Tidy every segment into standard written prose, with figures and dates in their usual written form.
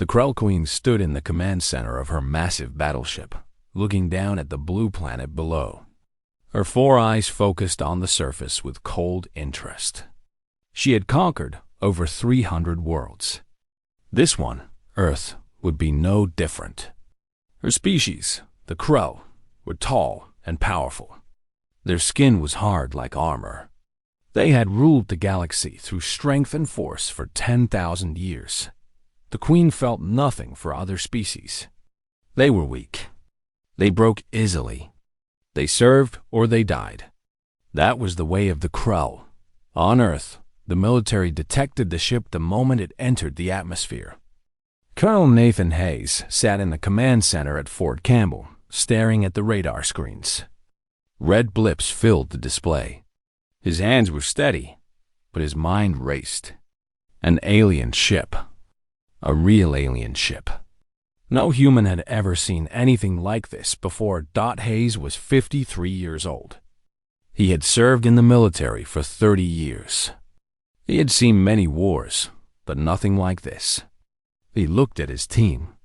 The Krell Queen stood in the command center of her massive battleship, looking down at the blue planet below. Her four eyes focused on the surface with cold interest. She had conquered over 300 worlds. This one, Earth, would be no different. Her species, the Krell, were tall and powerful. Their skin was hard like armor. They had ruled the galaxy through strength and force for 10,000 years. The Queen felt nothing for other species. They were weak. They broke easily. They served or they died. That was the way of the Krell. On Earth, the military detected the ship the moment it entered the atmosphere. Colonel Nathan Hayes sat in the command center at Fort Campbell, staring at the radar screens. Red blips filled the display. His hands were steady, but his mind raced. An alien ship. A real alien ship. No human had ever seen anything like this before. Hayes was 53 years old. He had served in the military for 30 years. He had seen many wars, but nothing like this. He looked at his team.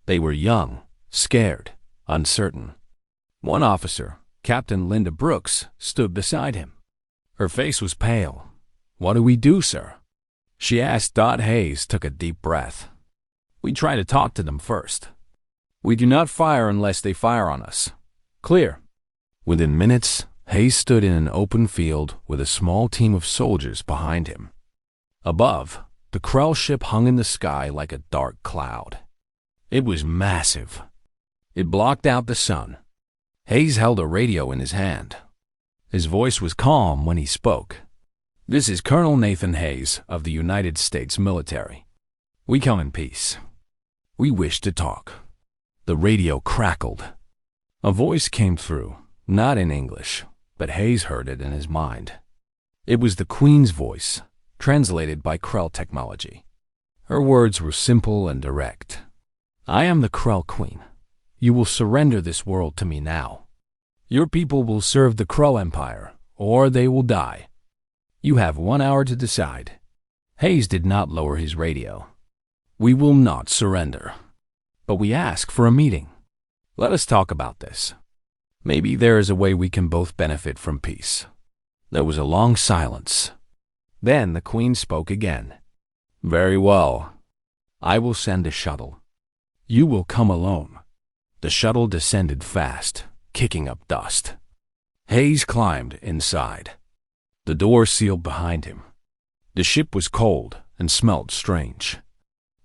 They were young, scared, uncertain. One officer, Captain Linda Brooks, stood beside him. Her face was pale. "What do we do, sir?" she asked. Hayes took a deep breath. "We try to talk to them first. We do not fire unless they fire on us. Clear." Within minutes, Hayes stood in an open field with a small team of soldiers behind him. Above, the Krell ship hung in the sky like a dark cloud. It was massive. It blocked out the sun. Hayes held a radio in his hand. His voice was calm when he spoke. "This is Colonel Nathan Hayes of the United States military. We come in peace. We wish to talk." The radio crackled. A voice came through, not in English, but Hayes heard it in his mind. It was the Queen's voice, translated by Krell technology. Her words were simple and direct. "I am the Krell Queen. You will surrender this world to me now. Your people will serve the Krell Empire, or they will die. You have 1 hour to decide." Hayes did not lower his radio. "We will not surrender. But we ask for a meeting. Let us talk about this. Maybe there is a way we can both benefit from peace." There was a long silence. Then the Queen spoke again. "Very well. I will send a shuttle. You will come alone." The shuttle descended fast, kicking up dust. Hayes climbed inside. The door sealed behind him. The ship was cold and smelled strange.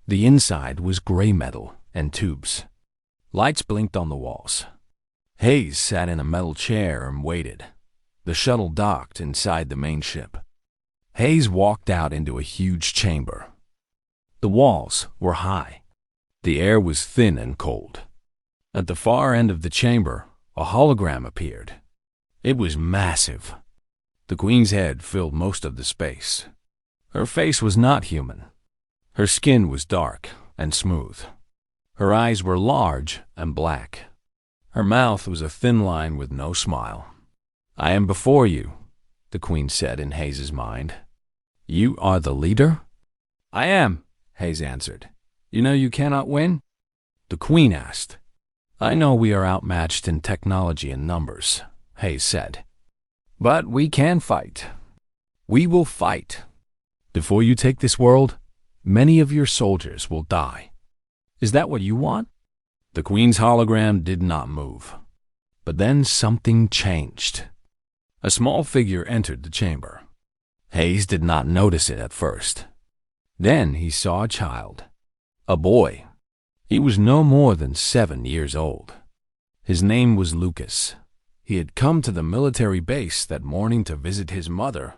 The inside was gray metal and tubes. Lights blinked on the walls. Hayes sat in a metal chair and waited. The shuttle docked inside the main ship. Hayes walked out into a huge chamber. The walls were high. The air was thin and cold. At the far end of the chamber, a hologram appeared. It was massive. The Queen's head filled most of the space. Her face was not human. Her skin was dark and smooth. Her eyes were large and black. Her mouth was a thin line with no smile. "I am before you," the Queen said in Hayes's mind. "You are the leader?" "I am," Hayes answered. "You know you cannot win?" The Queen asked. "I know we are outmatched in technology and numbers," Hayes said. "But we can fight. We will fight. Before you take this world, many of your soldiers will die. Is that what you want?" The Queen's hologram did not move. But then something changed. A small figure entered the chamber. Hayes did not notice it at first. Then he saw a child. A boy. He was no more than 7 years old. His name was Lucas. He had come to the military base that morning to visit his mother,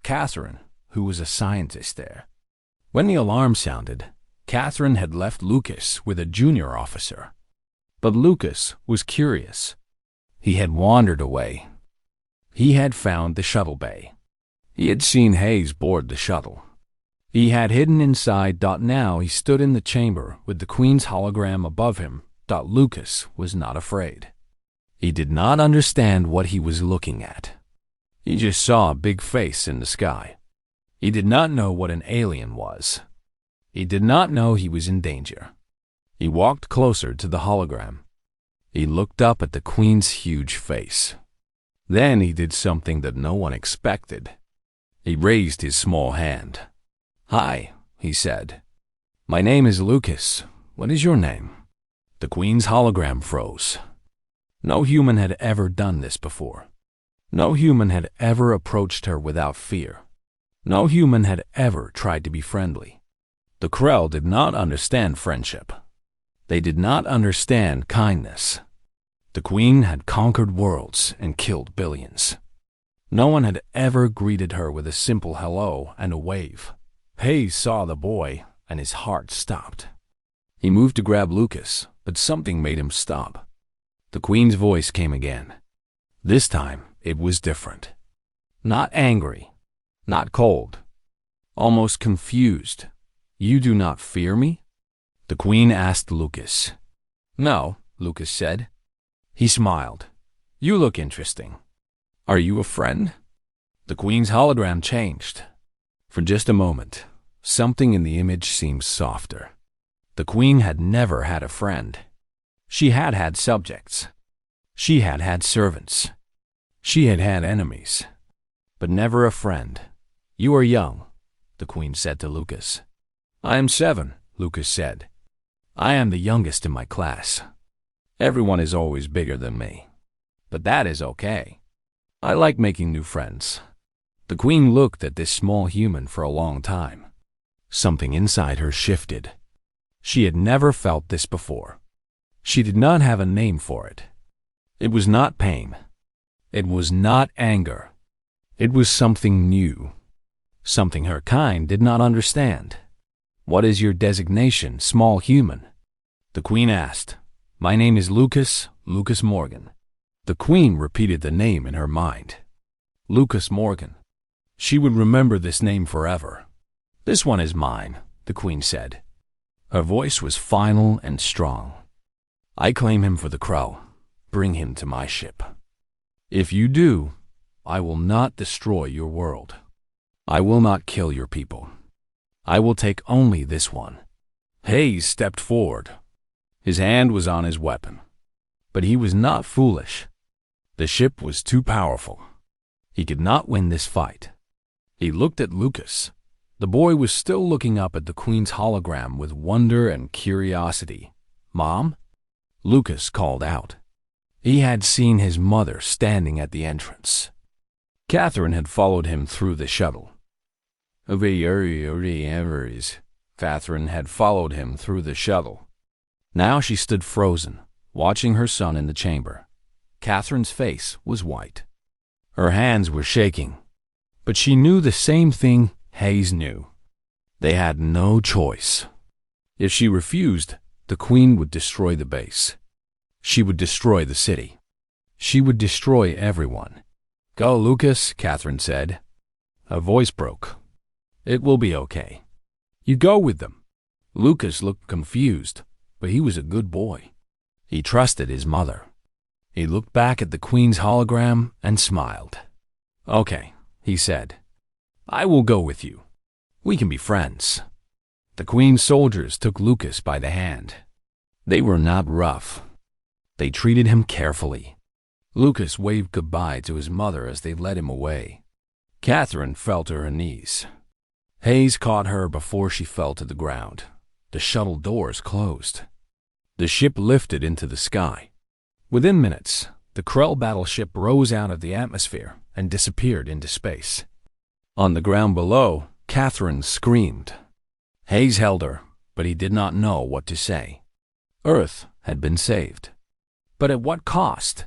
Catherine, who was a scientist there. When the alarm sounded, Catherine had left Lucas with a junior officer. But Lucas was curious. He had wandered away. He had found the shuttle bay. He had seen Hayes board the shuttle. He had hidden inside. Now he stood in the chamber with the Queen's hologram above him. Lucas was not afraid. He did not understand what he was looking at. He just saw a big face in the sky. He did not know what an alien was. He did not know he was in danger. He walked closer to the hologram. He looked up at the Queen's huge face. Then he did something that no one expected. He raised his small hand. "Hi," he said. "My name is Lucas. What is your name?" The Queen's hologram froze. No human had ever done this before. No human had ever approached her without fear. No human had ever tried to be friendly. The Krell did not understand friendship. They did not understand kindness. The Queen had conquered worlds and killed billions. No one had ever greeted her with a simple hello and a wave. Hayes saw the boy, and his heart stopped. He moved to grab Lucas, but something made him stop. The Queen's voice came again. This time, it was different. Not angry, not cold, almost confused. "You do not fear me?" The Queen asked Lucas. "No," Lucas said. He smiled. "You look interesting. Are you a friend?" The Queen's hologram changed. For just a moment, something in the image seemed softer. The Queen had never had a friend. She had had subjects. She had had servants. She had had enemies. But never a friend. "You are young," the Queen said to Lucas. "I am 7, Lucas said. "I am the youngest in my class. Everyone is always bigger than me. But that is okay. I like making new friends." The Queen looked at this small human for a long time. Something inside her shifted. She had never felt this before. She did not have a name for it. It was not pain. It was not anger. It was something new. Something her kind did not understand. "What is your designation, small human?" The Queen asked. "My name is Lucas Morgan." The Queen repeated the name in her mind. Lucas Morgan. She would remember this name forever. "This one is mine," the Queen said. Her voice was final and strong. "I claim him for the Crow. Bring him to my ship. If you do, I will not destroy your world. I will not kill your people. I will take only this one." Hayes stepped forward. His hand was on his weapon. But he was not foolish. The ship was too powerful. He could not win this fight. He looked at Lucas. The boy was still looking up at the Queen's hologram with wonder and curiosity. "Mom?" Lucas called out. He had seen his mother standing at the entrance. Catherine had followed him through the shuttle. Catherine had followed him through the shuttle. Now she stood frozen, watching her son in the chamber. Catherine's face was white. Her hands were shaking. But she knew the same thing Hayes knew. They had no choice. If she refused, the Queen would destroy the base. She would destroy the city. She would destroy everyone. "Go, Lucas," Catherine said. Her voice broke. "It will be okay. You go with them." Lucas looked confused, but he was a good boy. He trusted his mother. He looked back at the Queen's hologram and smiled. "Okay," he said. "I will go with you. We can be friends." The Queen's soldiers took Lucas by the hand. They were not rough. They treated him carefully. Lucas waved goodbye to his mother as they led him away. Catherine fell to her knees. Hayes caught her before she fell to the ground. The shuttle doors closed. The ship lifted into the sky. Within minutes, the Krell battleship rose out of the atmosphere and disappeared into space. On the ground below, Catherine screamed. Hayes held her, but he did not know what to say. Earth had been saved. But at what cost?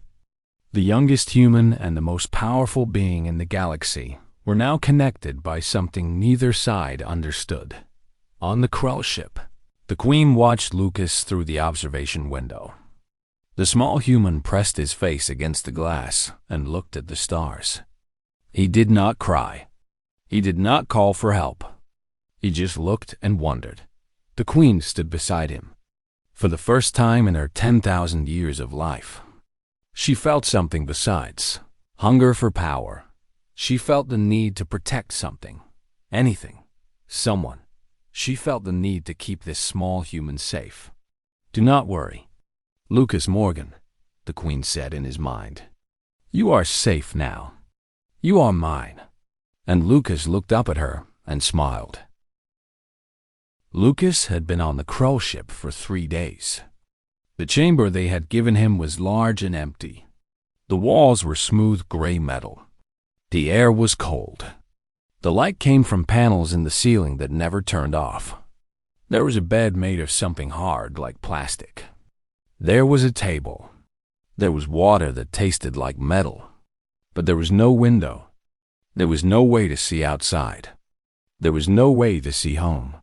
The youngest human and the most powerful being in the galaxy were now connected by something neither side understood. On the Krell ship, the Queen watched Lucas through the observation window. The small human pressed his face against the glass and looked at the stars. He did not cry. He did not call for help. He just looked and wondered. The Queen stood beside him. For the first time in her 10,000 years of life, she felt something besides hunger for power. She felt the need to protect something, anything, someone. She felt the need to keep this small human safe. "Do not worry, Lucas Morgan," the Queen said in his mind. "You are safe now. You are mine." And Lucas looked up at her and smiled. Lucas had been on the Krull ship for 3 days. The chamber they had given him was large and empty. The walls were smooth gray metal. The air was cold. The light came from panels in the ceiling that never turned off. There was a bed made of something hard like plastic. There was a table. There was water that tasted like metal. But there was no window. There was no way to see outside. There was no way to see home.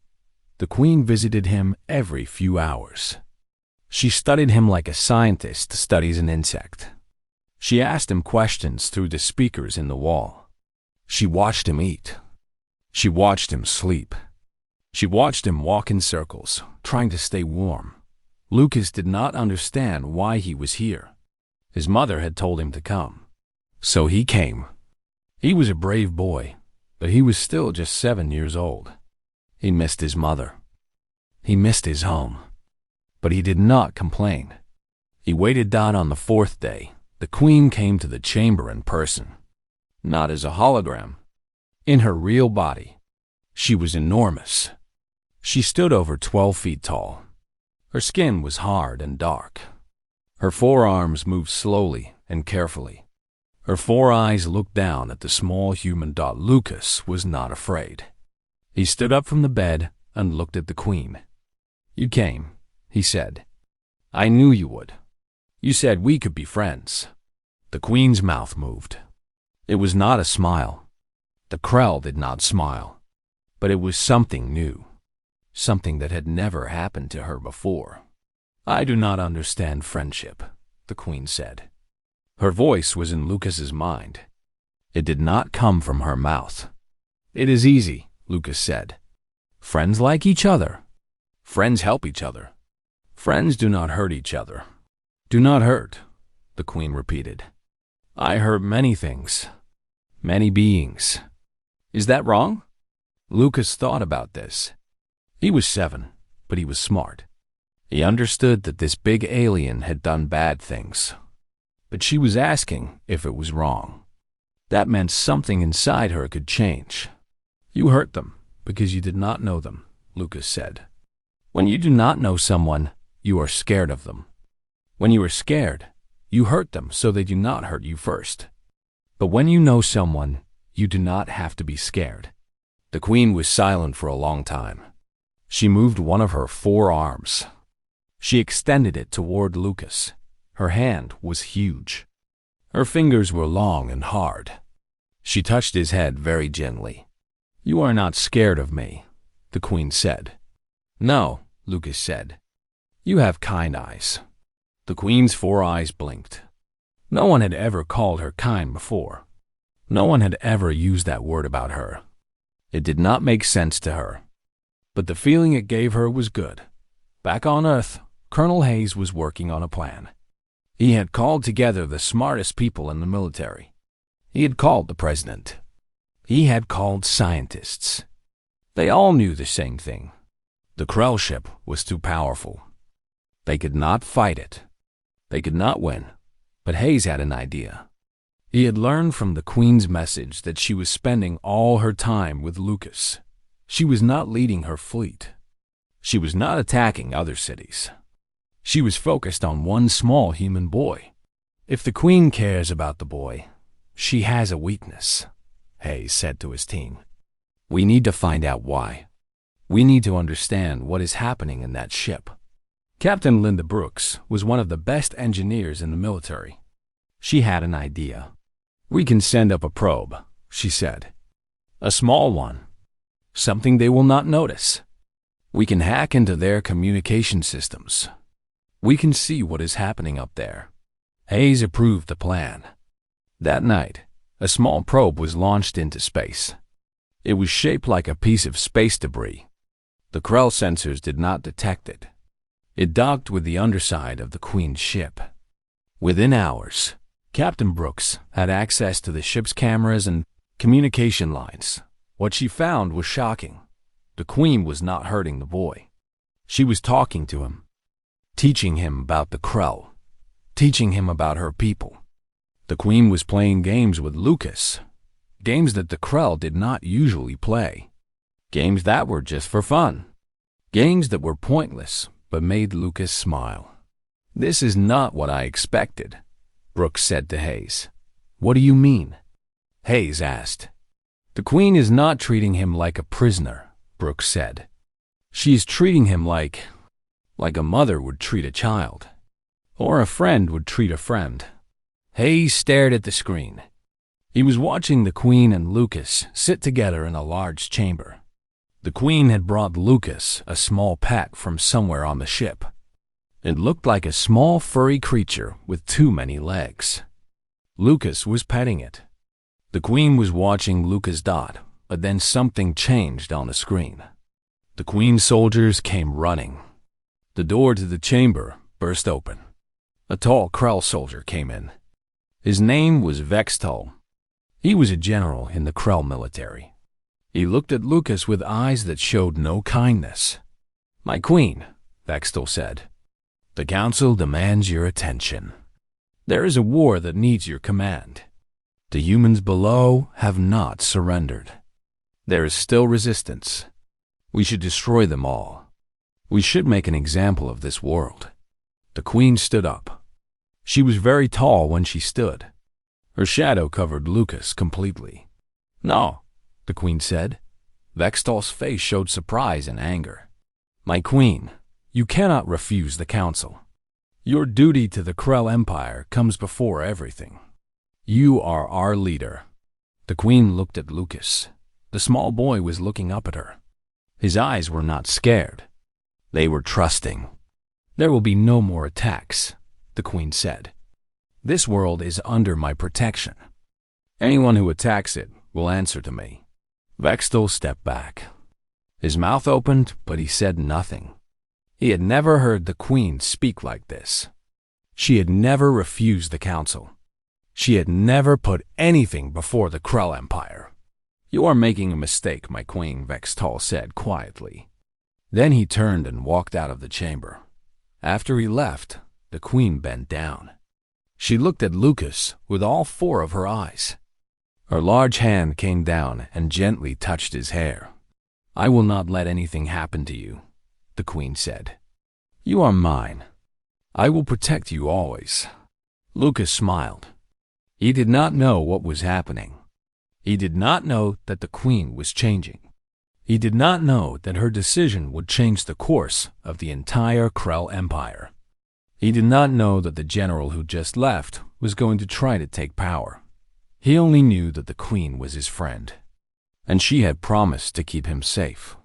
The Queen visited him every few hours. She studied him like a scientist studies an insect. She asked him questions through the speakers in the wall. She watched him eat. She watched him sleep. She watched him walk in circles, trying to stay warm. Lucas did not understand why he was here. His mother had told him to come. So he came. He was a brave boy, but he was still just 7 years old. He missed his mother. He missed his home. But he did not complain. He waited down on the 4th day. The Queen came to the chamber in person. Not as a hologram. In her real body. She was enormous. She stood over 12 feet tall. Her skin was hard and dark. Her forearms moved slowly and carefully. Her 4 eyes looked down at the small human. Lucas was not afraid. He stood up from the bed and looked at the Queen. "You came," he said. "I knew you would. You said we could be friends." The Queen's mouth moved. It was not a smile. The Krell did not smile. But it was something new. Something that had never happened to her before. "I do not understand friendship," the Queen said. Her voice was in Lucas's mind. It did not come from her mouth. "It is easy," Lucas said. "Friends like each other. Friends help each other. Friends do not hurt each other." "Do not hurt," the Queen repeated. "I hurt many things. Many beings. Is that wrong?" Lucas thought about this. He was 7, but he was smart. He understood that this big alien had done bad things. But she was asking if it was wrong. That meant something inside her could change. "You hurt them because you did not know them," Lucas said. "When you do not know someone, you are scared of them. When you are scared, you hurt them so they do not hurt you first. But when you know someone, you do not have to be scared." The Queen was silent for a long time. She moved one of her 4 arms. She extended it toward Lucas. Her hand was huge. Her fingers were long and hard. She touched his head very gently. "You are not scared of me," the Queen said. "No," Lucas said. "You have kind eyes." The Queen's 4 eyes blinked. No one had ever called her kind before. No one had ever used that word about her. It did not make sense to her. But the feeling it gave her was good. Back on Earth, Colonel Hayes was working on a plan. He had called together the smartest people in the military. He had called the president. He had called scientists. They all knew the same thing. The Krell ship was too powerful. They could not fight it. They could not win. But Hayes had an idea. He had learned from the Queen's message that she was spending all her time with Lucas. She was not leading her fleet. She was not attacking other cities. She was focused on one small human boy. "If the Queen cares about the boy, she has a weakness," Hayes said to his team. "We need to find out why. We need to understand what is happening in that ship." Captain Linda Brooks was one of the best engineers in the military. She had an idea. "We can send up a probe," she said. "A small one. Something they will not notice. We can hack into their communication systems. We can see what is happening up there." Hayes approved the plan. That night, a small probe was launched into space. It was shaped like a piece of space debris. The Krell sensors did not detect it. It docked with the underside of the Queen's ship. Within hours, Captain Brooks had access to the ship's cameras and communication lines. What she found was shocking. The queen was not hurting the boy. She was talking to him, teaching him about the Krell, teaching him about her people. The queen was playing games with Lucas, games that the Krell did not usually play, games that were just for fun, games that were pointless but made Lucas smile. "This is not what I expected," Brooks said to Hayes. "What do you mean?" Hayes asked. "The queen is not treating him like a prisoner," Brooks said. "She is treating him like a mother would treat a child, or a friend would treat a friend." Hayes stared at the screen. He was watching the queen and Lucas sit together in a large chamber. The queen had brought Lucas a small pet from somewhere on the ship. It looked like a small furry creature with too many legs. Lucas was petting it. The queen was watching Lucas dot, but then something changed on the screen. The queen's soldiers came running. The door to the chamber burst open. A tall Krell soldier came in. His name was Vextol. He was a general in the Krell military. He looked at Lucas with eyes that showed no kindness. "My queen," Vextol said, "the council demands your attention. There is a war that needs your command. The humans below have not surrendered. There is still resistance. We should destroy them all. We should make an example of this world." The queen stood up. She was very tall when she stood. Her shadow covered Lucas completely. "No," the queen said. Vextol's face showed surprise and anger. "My queen, you cannot refuse the council. Your duty to the Krell Empire comes before everything. You are our leader." The queen looked at Lucas. The small boy was looking up at her. His eyes were not scared. They were trusting. "There will be no more attacks," the queen said. "This world is under my protection. Anyone who attacks it will answer to me." Vextol stepped back. His mouth opened, but he said nothing. He had never heard the queen speak like this. She had never refused the council. She had never put anything before the Krell Empire. "You are making a mistake, my queen," Vextol said quietly. Then he turned and walked out of the chamber. After he left, the queen bent down. She looked at Lucas with all four of her eyes. Her large hand came down and gently touched his hair. "I will not let anything happen to you," the queen said. "You are mine. I will protect you always." Lucas smiled. He did not know what was happening. He did not know that the queen was changing. He did not know that her decision would change the course of the entire Krell Empire. He did not know that the general who just left was going to try to take power. He only knew that the queen was his friend, and she had promised to keep him safe.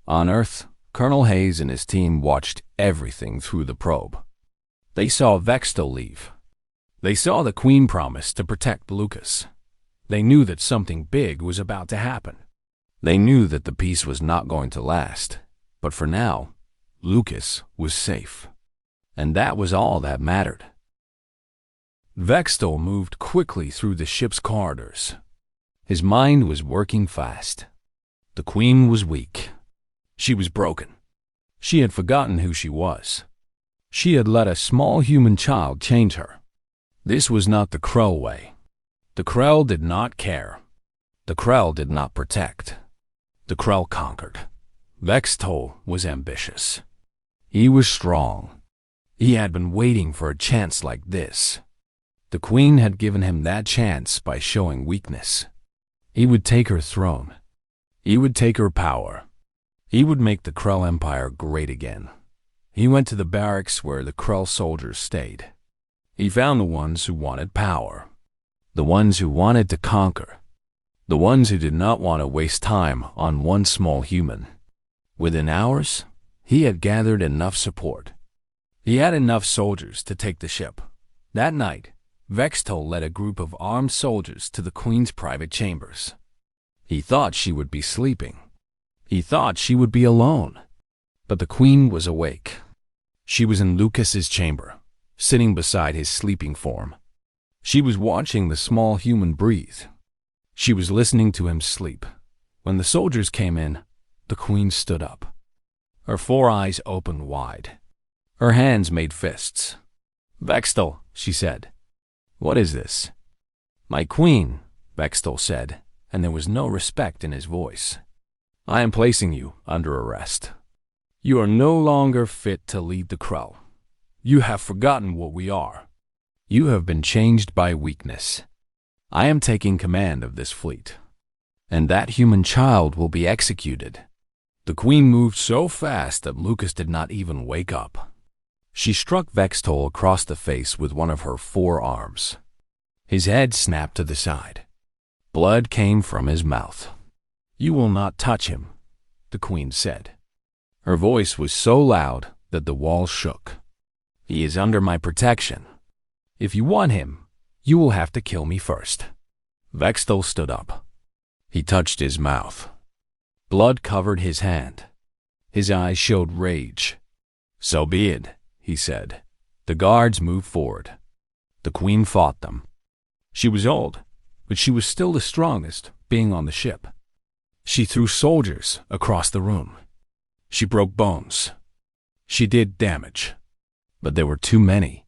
On Earth, Colonel Hayes and his team watched everything through the probe. They saw Vextol leave. They saw the queen promise to protect Lucas. They knew that something big was about to happen. They knew that the peace was not going to last, but for now, Lucas was safe. And that was all that mattered. Vextol moved quickly through the ship's corridors. His mind was working fast. The queen was weak. She was broken. She had forgotten who she was. She had let a small human child change her. This was not the Krell way. The Krell did not care. The Krell did not protect. The Krell conquered. Vextol was ambitious. He was strong. He had been waiting for a chance like this. The queen had given him that chance by showing weakness. He would take her throne. He would take her power. He would make the Krell Empire great again. He went to the barracks where the Krell soldiers stayed. He found the ones who wanted power, the ones who wanted to conquer, the ones who did not want to waste time on one small human. Within hours, he had gathered enough support. He had enough soldiers to take the ship. That night, Vextol led a group of armed soldiers to the queen's private chambers. He thought she would be sleeping. He thought she would be alone. But the queen was awake. She was in Lucas's chamber, sitting beside his sleeping form. She was watching the small human breathe. She was listening to him sleep. When the soldiers came in, The Queen stood up. Her 4 eyes opened wide. Her hands made fists. "Vextal," she said. "What is this?" "My Queen," Vextal said, and there was no respect in his voice. "I am placing you under arrest. You are no longer fit to lead the Krell. You have forgotten what we are. You have been changed by weakness. I am taking command of this fleet, and that human child will be executed." The Queen moved so fast that Lucas did not even wake up. She struck Vextal across the face with one of her 4 arms. His head snapped to the side. Blood came from his mouth. "You will not touch him," the Queen said. Her voice was so loud that the walls shook. "He is under my protection. If you want him, you will have to kill me first." Vextal stood up. He touched his mouth. Blood covered his hand. His eyes showed rage. "So be it," he said. The guards moved forward. The Queen fought them. She was old, but she was still the strongest, being on the ship. She threw soldiers across the room. She broke bones. She did damage. But there were too many.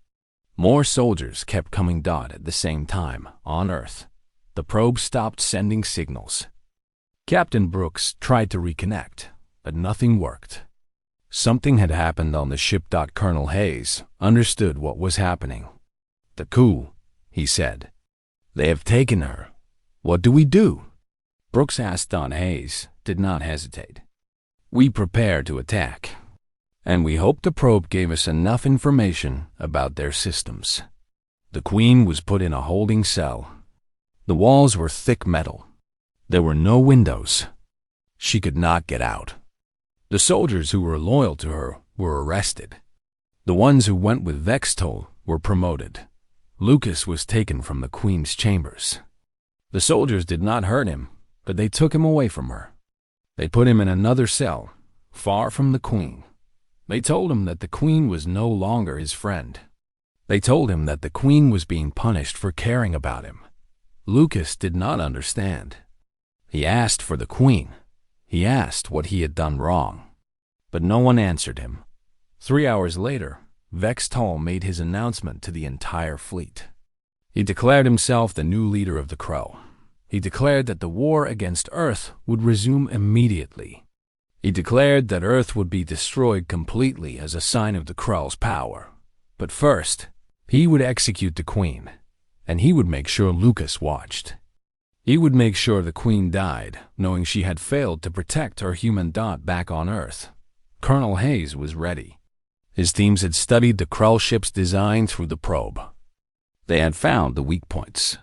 More soldiers kept coming at the same time on Earth. The probe stopped sending signals. Captain Brooks tried to reconnect, but nothing worked. Something had happened on the ship. Colonel Hayes understood what was happening. "The coup," he said. "They have taken her. What do we do?" Brooks asked. Hayes did not hesitate. "We prepare to attack, and we hope the probe gave us enough information about their systems." The Queen was put in a holding cell. The walls were thick metal. There were no windows. She could not get out. The soldiers who were loyal to her were arrested. The ones who went with Vextal were promoted. Lucas was taken from the Queen's chambers. The soldiers did not hurt him, but they took him away from her. They put him in another cell, far from the Queen. They told him that the Queen was no longer his friend. They told him that the Queen was being punished for caring about him. Lucas did not understand. He asked for the Queen. He asked what he had done wrong. But no one answered him. 3 hours later, Vextal made his announcement to the entire fleet. He declared himself the new leader of the Krell. He declared that the war against Earth would resume immediately. He declared that Earth would be destroyed completely as a sign of the Krell's power. But first, he would execute the Queen, and he would make sure Lucas watched. He would make sure the Queen died, knowing she had failed to protect her human back on Earth. Colonel Hayes was ready. His teams had studied the Krell ship's design through the probe. They had found the weak points.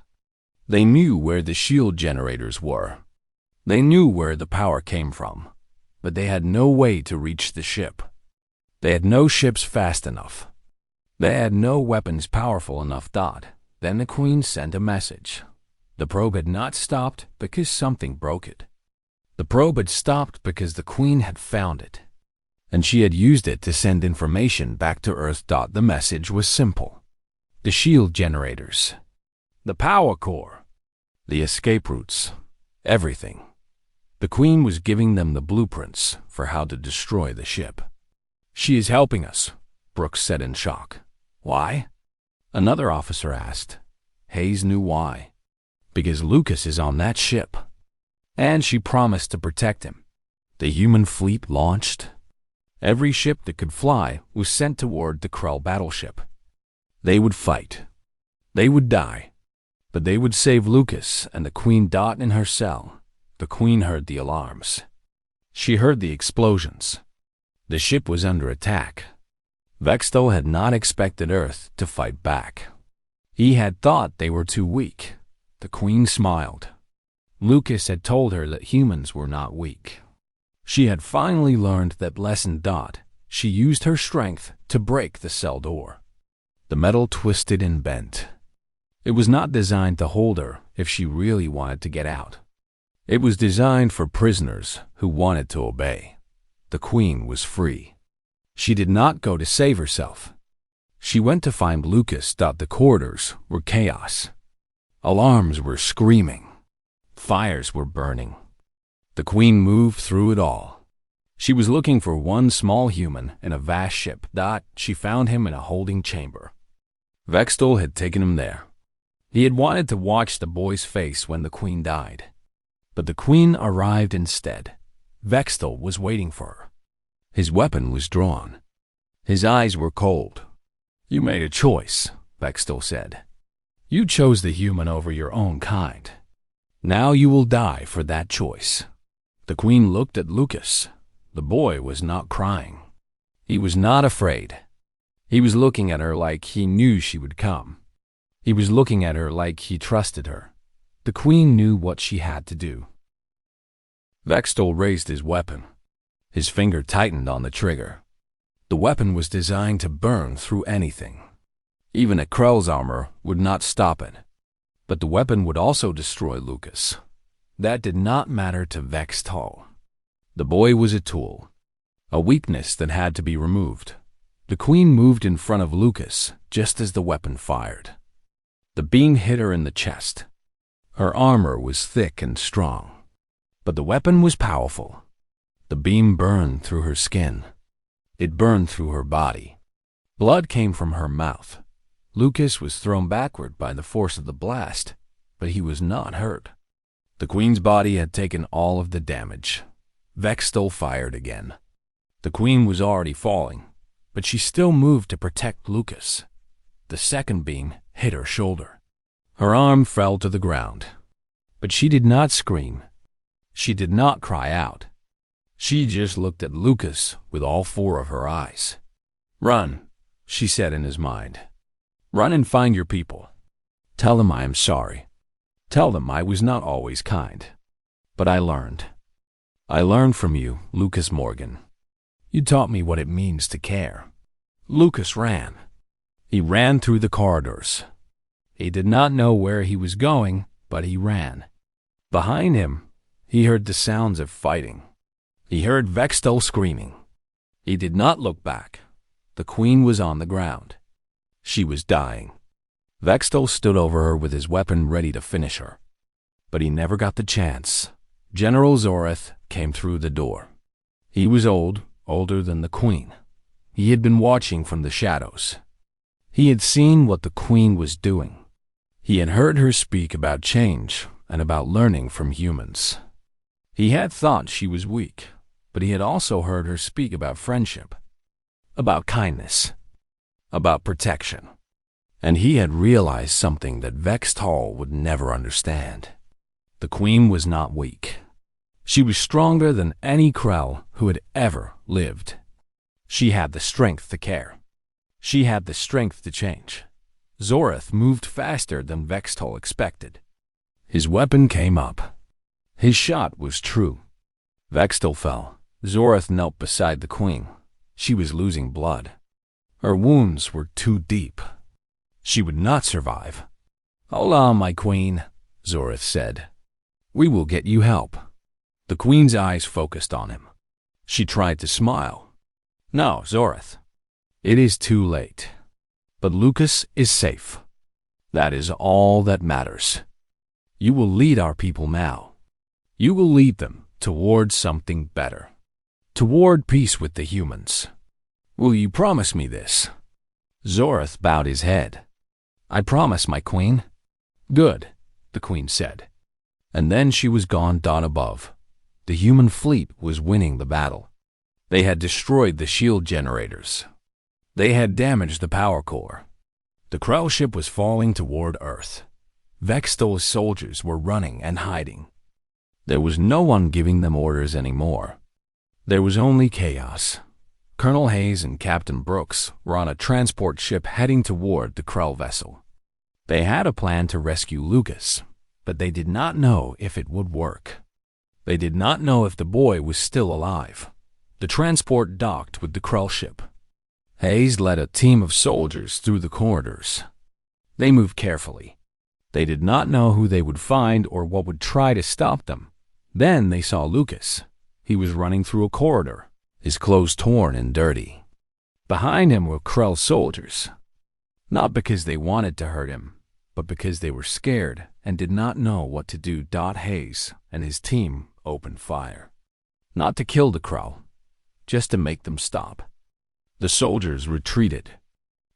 They knew where the shield generators were. They knew where the power came from, but they had no way to reach the ship. They had no ships fast enough. They had no weapons powerful enough. Then the Queen sent a message. The probe had not stopped because something broke it. The probe had stopped because the Queen had found it, and she had used it to send information back to Earth. The message was simple. The shield generators, the power core, the escape routes, everything. The Queen was giving them the blueprints for how to destroy the ship. "She is helping us," Brooks said in shock. "Why?" Another officer asked. Hayes knew why. Because Lucas is on that ship, and she promised to protect him. The human fleet launched. Every ship that could fly was sent toward the Krell battleship. They would fight. They would die. But they would save Lucas and the Queen. In her cell, the Queen heard the alarms. She heard the explosions. The ship was under attack. Vextal had not expected Earth to fight back. He had thought they were too weak. The Queen smiled. Lucas had told her that humans were not weak. She had finally learned that lesson. She used her strength to break the cell door. The metal twisted and bent. It was not designed to hold her if she really wanted to get out. It was designed for prisoners who wanted to obey. The Queen was free. She did not go to save herself. She went to find Lucas. The corridors were chaos. Alarms were screaming. Fires were burning. The Queen moved through it all. She was looking for one small human in a vast ship. She found him in a holding chamber. Vextol had taken him there. He had wanted to watch the boy's face when the queen died. But the queen arrived instead. Vextol was waiting for her. His weapon was drawn. His eyes were cold. "You made a choice," Vextol said. "You chose the human over your own kind. Now you will die for that choice." The queen looked at Lucas. The boy was not crying. He was not afraid. He was looking at her like he knew she would come. He was looking at her like he trusted her. The queen knew what she had to do. Vextol raised his weapon. His finger tightened on the trigger. The weapon was designed to burn through anything. Even a Krell's armor would not stop it. But the weapon would also destroy Lucas. That did not matter to Vextol. The boy was a tool, a weakness that had to be removed. The queen moved in front of Lucas just as the weapon fired. The beam hit her in the chest. Her armor was thick and strong, but the weapon was powerful. The beam burned through her skin. It burned through her body. Blood came from her mouth. Lucas was thrown backward by the force of the blast, but he was not hurt. The queen's body had taken all of the damage. Vextol fired again. The queen was already falling, but she still moved to protect Lucas. The second beam hit her shoulder. Her arm fell to the ground, but she did not scream. She did not cry out. She just looked at Lucas with all four of her eyes. "Run," she said in his mind. "Run and find your people. Tell them I am sorry. Tell them I was not always kind. But I learned. I learned from you, Lucas Morgan. You taught me what it means to care." Lucas ran. He ran through the corridors. He did not know where he was going, but he ran. Behind him, he heard the sounds of fighting. He heard Vextol screaming. He did not look back. The queen was on the ground. She was dying. Vextol stood over her with his weapon ready to finish her. But he never got the chance. General Zoreth came through the door. He was old, older than the queen. He had been watching from the shadows. He had seen what the queen was doing. He had heard her speak about change and about learning from humans. He had thought she was weak, but he had also heard her speak about friendship, about kindness, about protection. And he had realized something that Vextol would never understand. The queen was not weak. She was stronger than any Krell who had ever lived. She had the strength to care. She had the strength to change. Zoreth moved faster than Vextol expected. His weapon came up. His shot was true. Vextol fell. Zoreth knelt beside the queen. She was losing blood. Her wounds were too deep. She would not survive. "Hold on, my queen," Zoreth said. "We will get you help." The queen's eyes focused on him. She tried to smile. "No, Zoreth. It is too late. But Lucas is safe. That is all that matters. You will lead our people now. You will lead them toward something better. Toward peace with the humans. Will you promise me this?" Zoreth bowed his head. "I promise, my queen." "Good," the queen said. And then she was gone down above. The human fleet was winning the battle. They had destroyed the shield generators. They had damaged the power core. The Krell ship was falling toward Earth. Vextol's soldiers were running and hiding. There was no one giving them orders anymore. There was only chaos. Colonel Hayes and Captain Brooks were on a transport ship heading toward the Krell vessel. They had a plan to rescue Lucas, but they did not know if it would work. They did not know if the boy was still alive. The transport docked with the Krell ship. Hayes led a team of soldiers through the corridors. They moved carefully. They did not know who they would find or what would try to stop them. Then they saw Lucas. He was running through a corridor, his clothes torn and dirty. Behind him were Krell soldiers, not because they wanted to hurt him, but because they were scared and did not know what to do. Hayes and his team opened fire. Not to kill the Krell, just to make them stop. The soldiers retreated.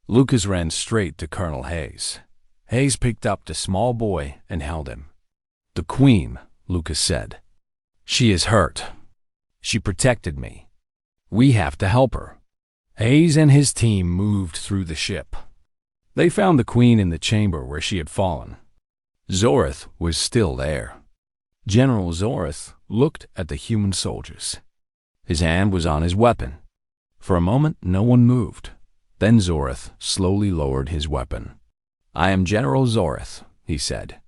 Lucas ran straight to Colonel Hayes. Hayes picked up the small boy and held him. "The Queen," Lucas said. "She is hurt. She protected me. We have to help her." Hayes and his team moved through the ship. They found the Queen in the chamber where she had fallen. Zorith was still there. General Zorith looked at the human soldiers. His hand was on his weapon. For a moment, no one moved. Then Zorith slowly lowered his weapon. "I am General Zorith," he said.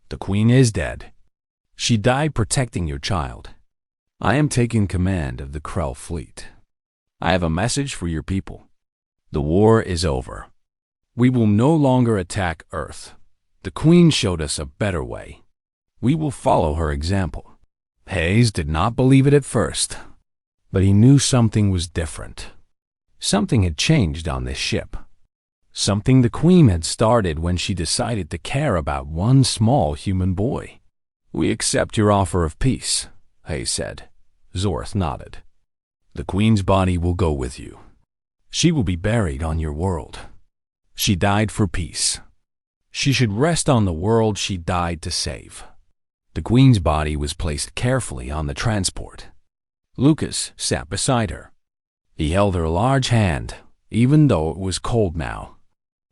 "The Queen is dead. She died protecting your child. I am taking command of the Krell fleet. I have a message for your people. The war is over. We will no longer attack Earth. The Queen showed us a better way. We will follow her example." Hayes did not believe it at first, but he knew something was different. Something had changed on this ship. Something the Queen had started when she decided to care about one small human boy. "We accept your offer of peace," Hayes said. Zorith nodded. "The Queen's body will go with you. She will be buried on your world. She died for peace. She should rest on the world she died to save." The Queen's body was placed carefully on the transport. Lucas sat beside her. He held her large hand, even though it was cold now.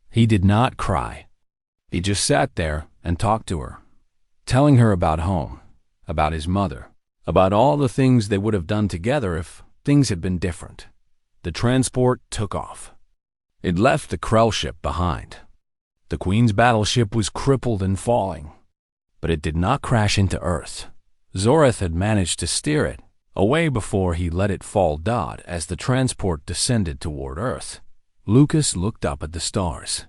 He did not cry. He just sat there and talked to her, telling her about home, about his mother, about all the things they would have done together if things had been different. The transport took off. It left the Krell ship behind. The Queen's battleship was crippled and falling, but it did not crash into Earth. Zorith had managed to steer it away before he let it fall dead as the transport descended toward Earth. Lucas looked up at the stars.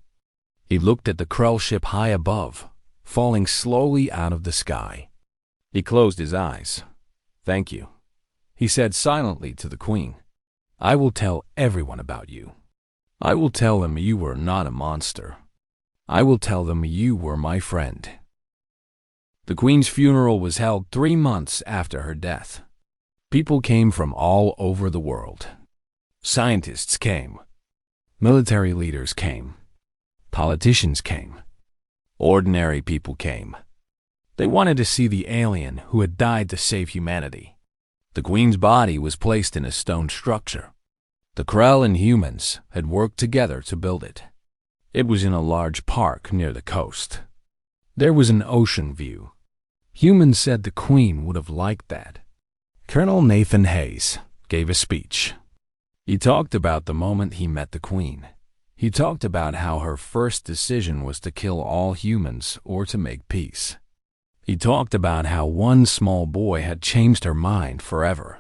He looked at the Krell ship high above, falling slowly out of the sky. He closed his eyes. "Thank you," he said silently to the Queen. "I will tell everyone about you. I will tell them you were not a monster. I will tell them you were my friend." The Queen's funeral was held 3 months after her death. People came from all over the world. Scientists came. Military leaders came. Politicians came. Ordinary people came. They wanted to see the alien who had died to save humanity. The Queen's body was placed in a stone structure. The Krell and humans had worked together to build it. It was in a large park near the coast. There was an ocean view. Humans said the Queen would have liked that. Colonel Nathan Hayes gave a speech. He talked about the moment he met the Queen. He talked about how her first decision was to kill all humans or to make peace. He talked about how one small boy had changed her mind forever.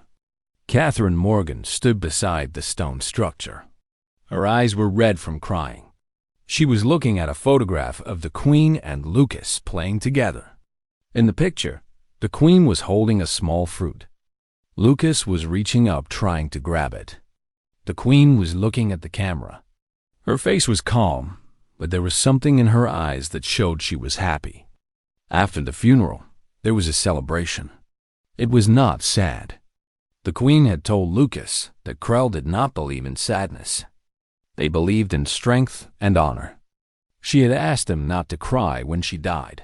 Catherine Morgan stood beside the stone structure. Her eyes were red from crying. She was looking at a photograph of the Queen and Lucas playing together. In the picture, the Queen was holding a small fruit. Lucas was reaching up trying to grab it. The Queen was looking at the camera. Her face was calm, but there was something in her eyes that showed she was happy. After the funeral, there was a celebration. It was not sad. The Queen had told Lucas that Krell did not believe in sadness. They believed in strength and honor. She had asked him not to cry when she died.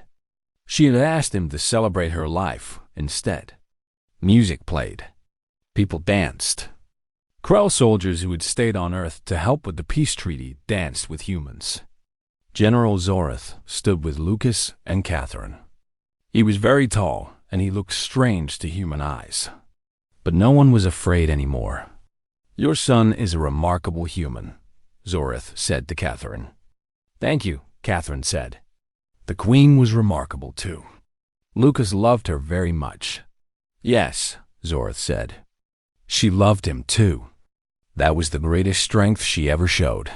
She had asked him to celebrate her life instead. Music played. People danced. Krell soldiers who had stayed on Earth to help with the peace treaty danced with humans. General Zorith stood with Lucas and Catherine. He was very tall, and he looked strange to human eyes. But no one was afraid anymore. "Your son is a remarkable human," Zorith said to Catherine. "Thank you," Catherine said. The Queen was remarkable too. Lucas loved her very much. "Yes," Zorith said. She loved him too. That was the greatest strength she ever showed.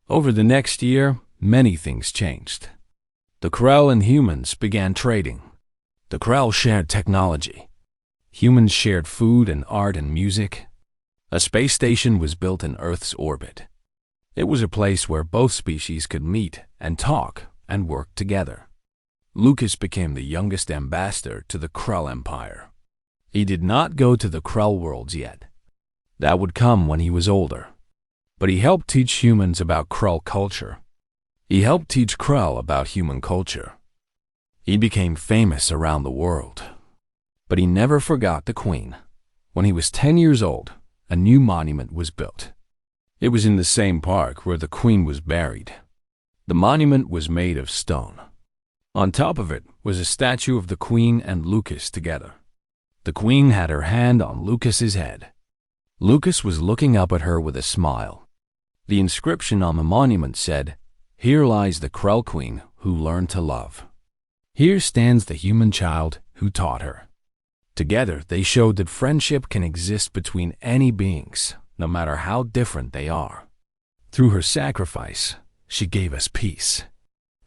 Over the next year, many things changed. The Krell and humans began trading. The Krell shared technology. Humans shared food and art and music. A space station was built in Earth's orbit. It was a place where both species could meet and talk and work together. Lucas became the youngest ambassador to the Krell Empire. He did not go to the Krell worlds yet. That would come when he was older. But he helped teach humans about Krull culture. He helped teach Krull about human culture. He became famous around the world. But he never forgot the Queen. When he was 10 years old, a new monument was built. It was in the same park where the Queen was buried. The monument was made of stone. On top of it was a statue of the Queen and Lucas together. The Queen had her hand on Lucas's head. Lucas was looking up at her with a smile. The inscription on the monument said, "Here lies the Krull Queen who learned to love. Here stands the human child who taught her." Together, they showed that friendship can exist between any beings, no matter how different they are. Through her sacrifice, she gave us peace.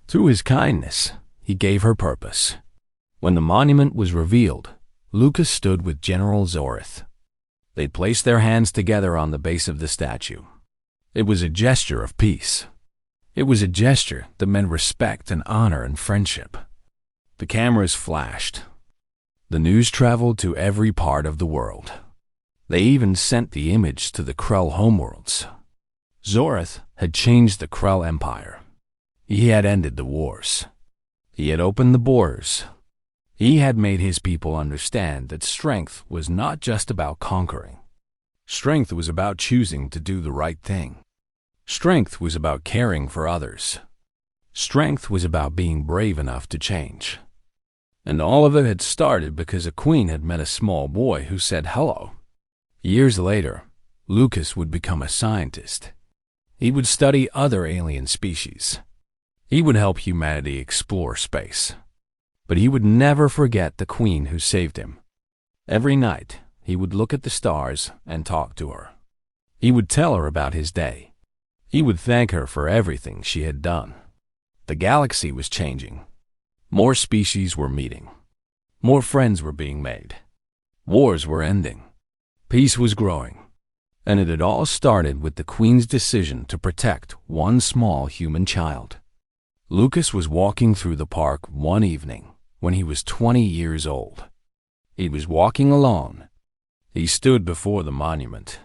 Through his kindness, he gave her purpose. When the monument was revealed, Lucas stood with General Zorith. They placed their hands together on the base of the statue. It was a gesture of peace. It was a gesture that meant respect and honor and friendship. The cameras flashed. The news traveled to every part of the world. They even sent the image to the Krull homeworlds. Zorith had changed the Krull Empire. He had ended the wars. He had opened the borders. He had made his people understand that strength was not just about conquering. Strength was about choosing to do the right thing. Strength was about caring for others. Strength was about being brave enough to change. And all of it had started because a queen had met a small boy who said hello. Years later, Lucas would become a scientist. He would study other alien species. He would help humanity explore space. But he would never forget the queen who saved him. Every night, he would look at the stars and talk to her. He would tell her about his day. He would thank her for everything she had done. The galaxy was changing. More species were meeting. More friends were being made. Wars were ending. Peace was growing. And it had all started with the Queen's decision to protect one small human child. Lucas was walking through the park one evening when he was 20 years old. He was walking alone. He stood before the monument.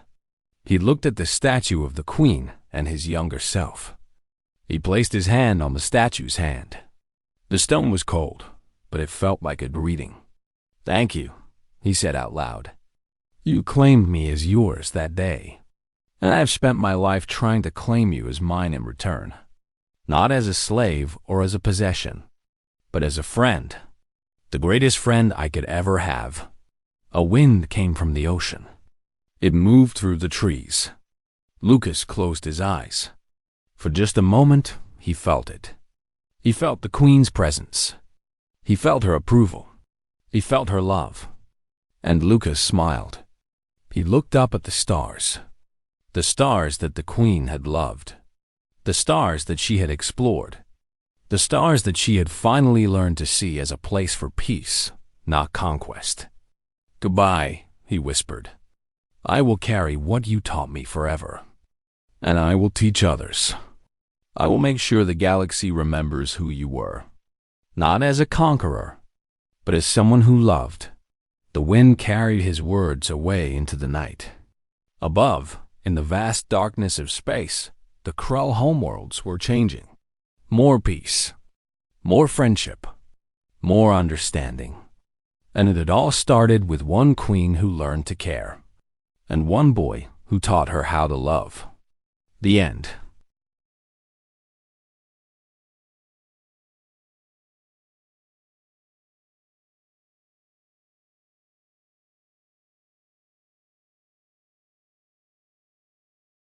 He looked at the statue of the Queen and his younger self. He placed his hand on the statue's hand. The stone was cold, but it felt like a greeting. "Thank you," he said out loud. "You claimed me as yours that day, and I have spent my life trying to claim you as mine in return. Not as a slave or as a possession, but as a friend. The greatest friend I could ever have." A wind came from the ocean. It moved through the trees. Lucas closed his eyes. For just a moment, he felt it. He felt the Queen's presence. He felt her approval. He felt her love. And Lucas smiled. He looked up at the stars that the Queen had loved, the stars that she had explored, the stars that she had finally learned to see as a place for peace, not conquest. "Goodbye," he whispered. "I will carry what you taught me forever, and I will teach others. I will make sure the galaxy remembers who you were, not as a conqueror, but as someone who loved." The wind carried his words away into the night. Above, in the vast darkness of space, the Krull homeworlds were changing. More peace, more friendship, more understanding. And it had all started with one queen who learned to care, and one boy who taught her how to love. The end.